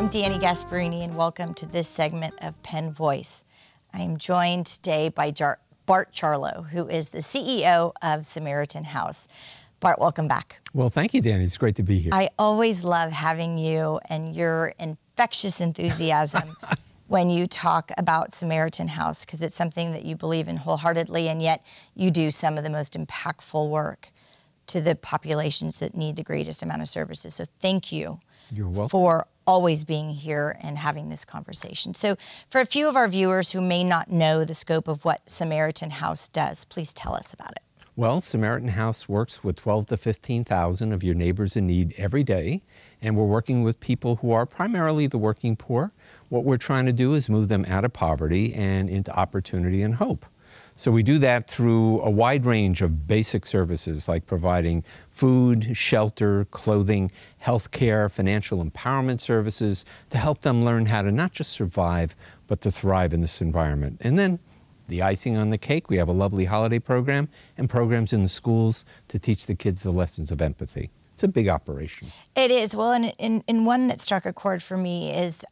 I'm Dani Gasparini, and welcome to this segment of Penn Voice. I am joined today by Bart Charlow, who is the CEO of Samaritan House. Bart, welcome back. Well, thank you, Dani. It's great to be here. I always love having you and your infectious enthusiasm when you talk about Samaritan House, because it's something that you believe in wholeheartedly, and yet you do some of the most impactful work to the populations that need the greatest amount of services. So thank you. You're welcome. For always being here and having this conversation. So for a few of our viewers who may not know the scope of what Samaritan House does, please tell us about it. Well, Samaritan House works with 12 to 15,000 of your neighbors in need every day, and we're working with people who are primarily the working poor. What we're trying to do is move them out of poverty and into opportunity and hope. So we do that through a wide range of basic services like providing food, shelter, clothing, health care, financial empowerment services to help them learn how to not just survive, but to thrive in this environment. And then the icing on the cake, we have a lovely holiday program and programs in the schools to teach the kids the lessons of empathy. It's a big operation. It is. Well, and one that struck a chord for me is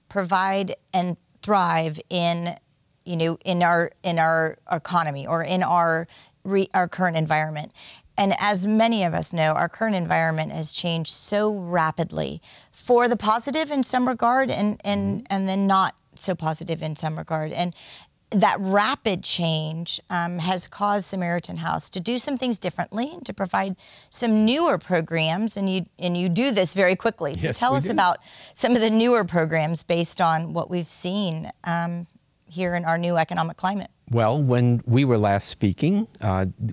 provide and thrive in our economy or in our current environment. And as many of us know, our current environment has changed so rapidly for the positive in some regard and then not so positive in some regard. And that rapid change has caused Samaritan House to do some things differently and to provide some newer programs, and you do this very quickly. So yes, tell us about some of the newer programs based on what we've seen here in our new economic climate. Well, when we were last speaking,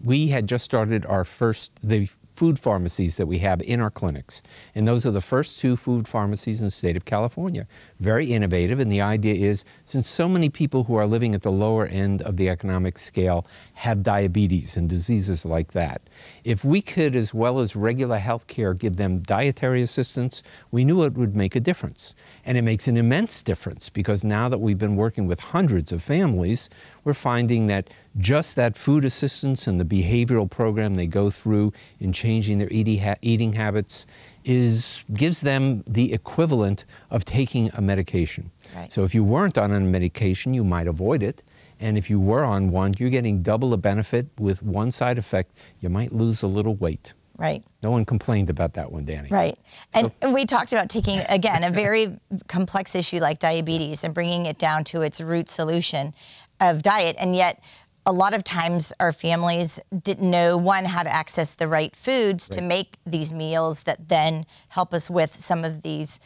we had just started the food pharmacies that we have in our clinics. And those are the first 2 food pharmacies in the state of California. Very innovative, and the idea is, since so many people who are living at the lower end of the economic scale have diabetes and diseases like that, if we could, as well as regular health care, give them dietary assistance, we knew it would make a difference. And it makes an immense difference, because now that we've been working with hundreds of families, we're finding that just that food assistance and the behavioral program they go through in changing their eating habits gives them the equivalent of taking a medication. Right. So if you weren't on a medication, you might avoid it. And if you were on one, you're getting double the benefit with one side effect. You might lose a little weight. Right. No one complained about that one, Dani. Right. And we talked about taking, again, a very complex issue like diabetes and bringing it down to its root solution of diet. And yet, a lot of times our families didn't know, one, how to access the right foods to make these meals that then help us with some of these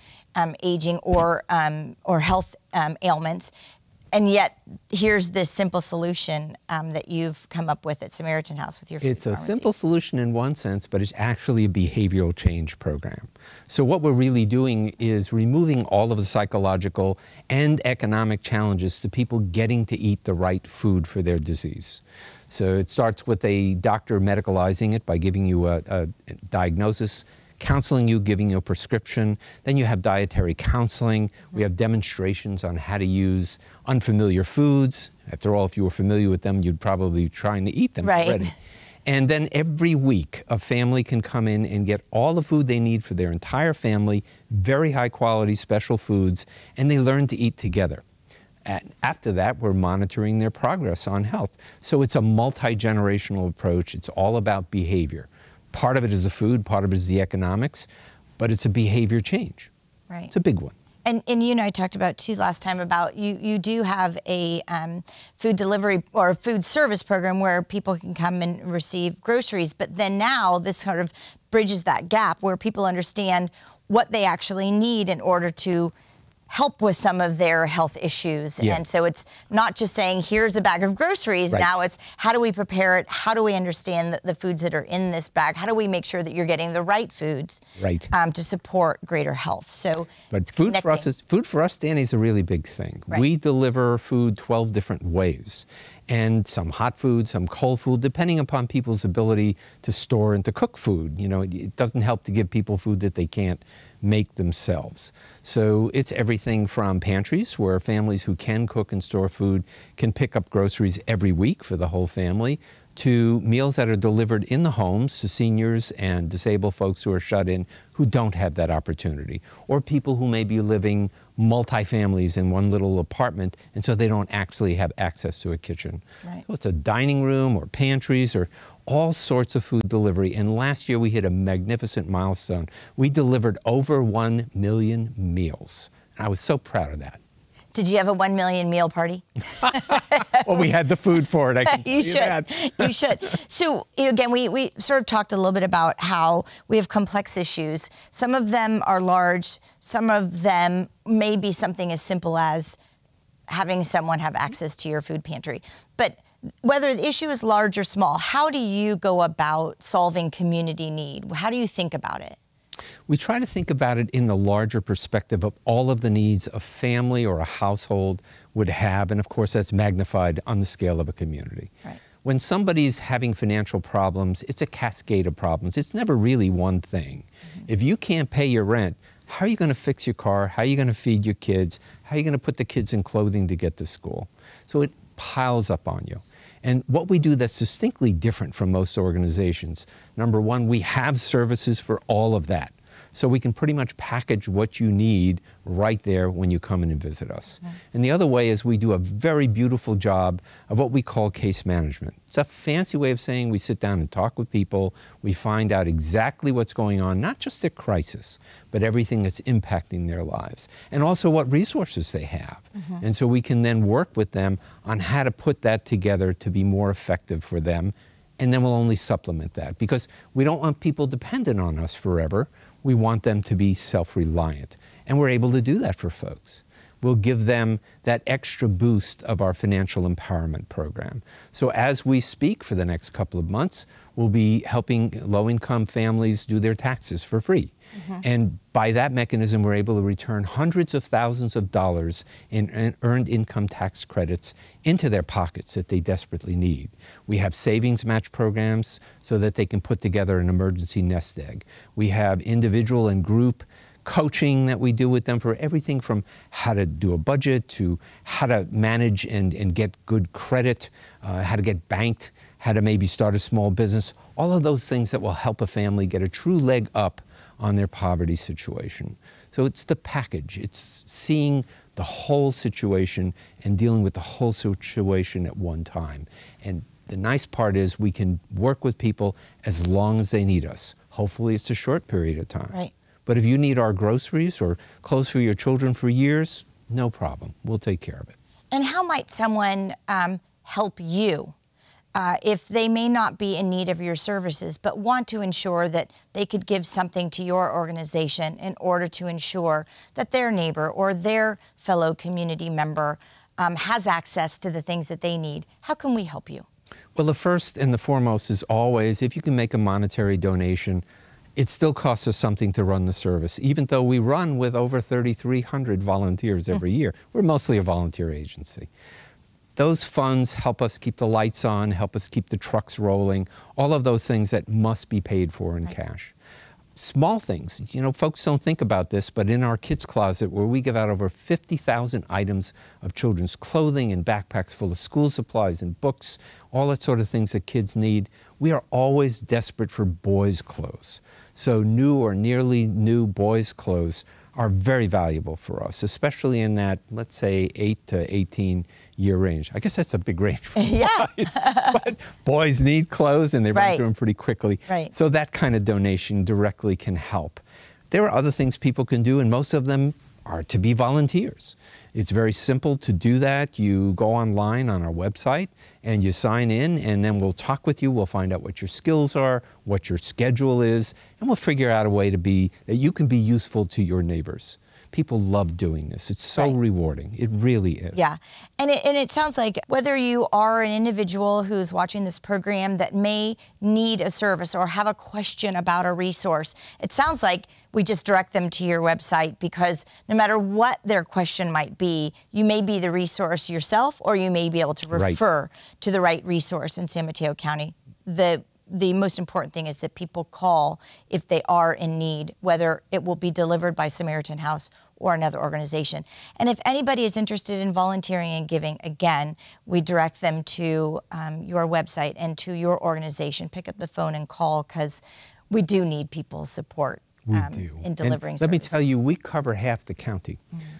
aging or health ailments. And yet, here's this simple solution that you've come up with at Samaritan House with your food It's a pharmacy. simple solution in one sense, but it's actually a behavioral change program. So what we're really doing is removing all of the psychological and economic challenges to people getting to eat the right food for their disease. So it starts with a doctor medicalizing it by giving you a diagnosis, counseling you, giving you a prescription. Then you have dietary counseling. We have demonstrations on how to use unfamiliar foods. After all, if you were familiar with them, you'd probably be trying to eat them already. And then every week, a family can come in and get all the food they need for their entire family, very high quality special foods, and they learn to eat together. After that, we're monitoring their progress on health. So it's a multi-generational approach. It's all about behavior. Part of it is the food, part of it is the economics, but it's a behavior change. Right. It's a big one. And you and I talked about, too, last time about you do have a food delivery or food service program where people can come and receive groceries, but then now this sort of bridges that gap where people understand what they actually need in order to help with some of their health issues. Yeah. And so it's not just saying, here's a bag of groceries. Right. Now it's, how do we prepare it? How do we understand the foods that are in this bag? How do we make sure that you're getting the right foods to support greater health? So, but food for us, Dani, is a really big thing. Right. We deliver food 12 different ways. And some hot food, some cold food, depending upon people's ability to store and to cook food. You know, it doesn't help to give people food that they can't make themselves. So it's everything from pantries, where families who can cook and store food can pick up groceries every week for the whole family, to meals that are delivered in the homes to seniors and disabled folks who are shut in who don't have that opportunity, or people who may be living multi-families in one little apartment and so they don't actually have access to a kitchen. Right. So it's a dining room or pantries or all sorts of food delivery. And last year we hit a magnificent milestone. We delivered over 1 million meals. I was so proud of that. Did you have a 1 million meal party? Well, we had the food for it. I can You tell should. that. You should. So, again, we sort of talked a little bit about how we have complex issues. Some of them are large. Some of them may be something as simple as having someone have access to your food pantry. But whether the issue is large or small, how do you go about solving community need? How do you think about it? We try to think about it in the larger perspective of all of the needs a family or a household would have, and of course that's magnified on the scale of a community. Right. When somebody's having financial problems, it's a cascade of problems. It's never really one thing. Mm-hmm. If you can't pay your rent, how are you going to fix your car? How are you going to feed your kids? How are you going to put the kids in clothing to get to school? So it piles up on you. And what we do that's distinctly different from most organizations, number one, we have services for all of that. So we can pretty much package what you need right there when you come in and visit us. Mm-hmm. And the other way is we do a very beautiful job of what we call case management. It's a fancy way of saying we sit down and talk with people, we find out exactly what's going on, not just their crisis, but everything that's impacting their lives, and also what resources they have. Mm-hmm. And so we can then work with them on how to put that together to be more effective for them, and then we'll only supplement that, because we don't want people dependent on us forever. We want them to be self-reliant, and we're able to do that for folks. We'll give them that extra boost of our financial empowerment program. So as we speak for the next couple of months, we'll be helping low-income families do their taxes for free. Mm-hmm. And by that mechanism, we're able to return hundreds of thousands of dollars in earned income tax credits into their pockets that they desperately need. We have savings match programs so that they can put together an emergency nest egg. We have individual and group coaching that we do with them for everything from how to do a budget to how to manage and get good credit, how to get banked, how to maybe start a small business, all of those things that will help a family get a true leg up on their poverty situation. So it's the package. It's seeing the whole situation and dealing with the whole situation at one time. And the nice part is we can work with people as long as they need us. Hopefully it's a short period of time. Right. But if you need our groceries or clothes for your children for years, no problem. We'll take care of it. And how might someone help you if they may not be in need of your services, but want to ensure that they could give something to your organization in order to ensure that their neighbor or their fellow community member has access to the things that they need? How can we help you? Well, the first and the foremost is always, if you can make a monetary donation, it still costs us something to run the service, even though we run with over 3,300 volunteers every year. We're mostly a volunteer agency. Those funds help us keep the lights on, help us keep the trucks rolling, all of those things that must be paid for in cash. Small things, you know, folks don't think about this, but in our kids' closet, where we give out over 50,000 items of children's clothing and backpacks full of school supplies and books, all that sort of things that kids need, we are always desperate for boys' clothes. So new or nearly new boys' clothes are very valuable for us, especially in that, let's say, 8 to 18-year range. I guess that's a big range for boys, but boys need clothes and they run through them pretty quickly. Right. So that kind of donation directly can help. There are other things people can do, and most of them are to be volunteers. It's very simple to do that. You go online on our website and you sign in, and then we'll talk with you. We'll find out what your skills are, what your schedule is, and we'll figure out a way to be, that you can be useful to your neighbors. People love doing this. It's so rewarding. It really is. Yeah. And it sounds like whether you are an individual who's watching this program that may need a service or have a question about a resource, it sounds like we just direct them to your website, because no matter what their question might be, you may be the resource yourself, or you may be able to refer to the right resource in San Mateo County. The most important thing is that people call if they are in need, whether it will be delivered by Samaritan House or another organization. And if anybody is interested in volunteering and giving, again, we direct them to your website and to your organization. Pick up the phone and call, because we do need people's support. We do. In delivering and services. Let me tell you, we cover half the county.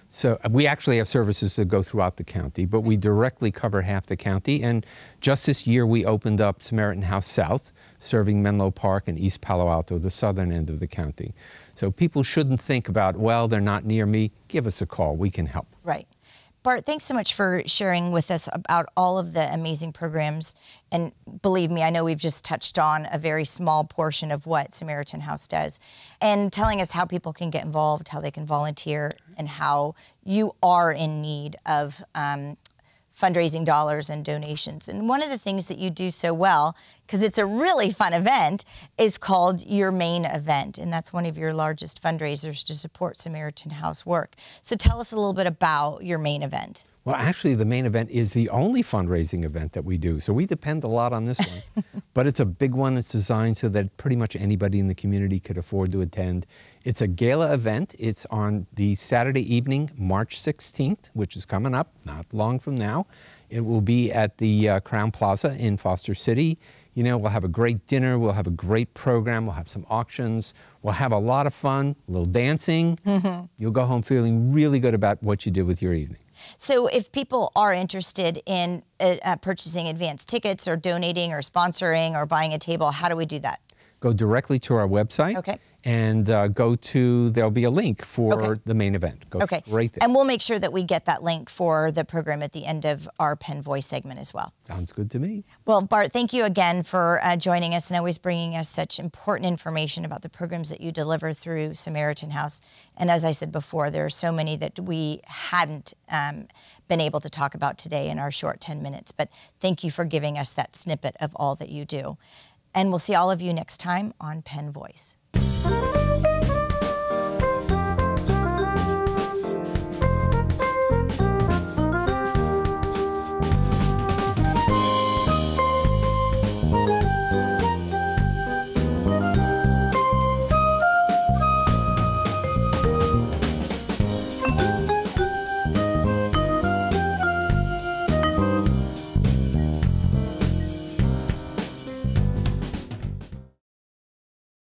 So we actually have services that go throughout the county, but we directly cover half the county. And just this year, we opened up Samaritan House South, serving Menlo Park and East Palo Alto, the southern end of the county. So people shouldn't think about, well, they're not near me. Give us a call. We can help. Right. Bart, thanks so much for sharing with us about all of the amazing programs. And believe me, I know we've just touched on a very small portion of what Samaritan House does, and telling us how people can get involved, how they can volunteer, and how you are in need of fundraising dollars and donations. And one of the things that you do so well, because it's a really fun event, is called your main event. And that's one of your largest fundraisers to support Samaritan House work. So tell us a little bit about your main event. Well, actually, the main event is the only fundraising event that we do. So we depend a lot on this one. But it's a big one. It's designed so that pretty much anybody in the community could afford to attend. It's a gala event. It's on the Saturday evening, March 16th, which is coming up not long from now. It will be at the Crowne Plaza in Foster City. You know, we'll have a great dinner. We'll have a great program. We'll have some auctions. We'll have a lot of fun, a little dancing. You'll go home feeling really good about what you did with your evening. So if people are interested in purchasing advance tickets or donating or sponsoring or buying a table, how do we do that? Go directly to our website. Okay. And there'll be a link for the main event. Go right there. And we'll make sure that we get that link for the program at the end of our Penn Voice segment as well. Sounds good to me. Well, Bart, thank you again for joining us and always bringing us such important information about the programs that you deliver through Samaritan House. And as I said before, there are so many that we hadn't been able to talk about today in our short 10 minutes. But thank you for giving us that snippet of all that you do. And we'll see all of you next time on Penn Voice.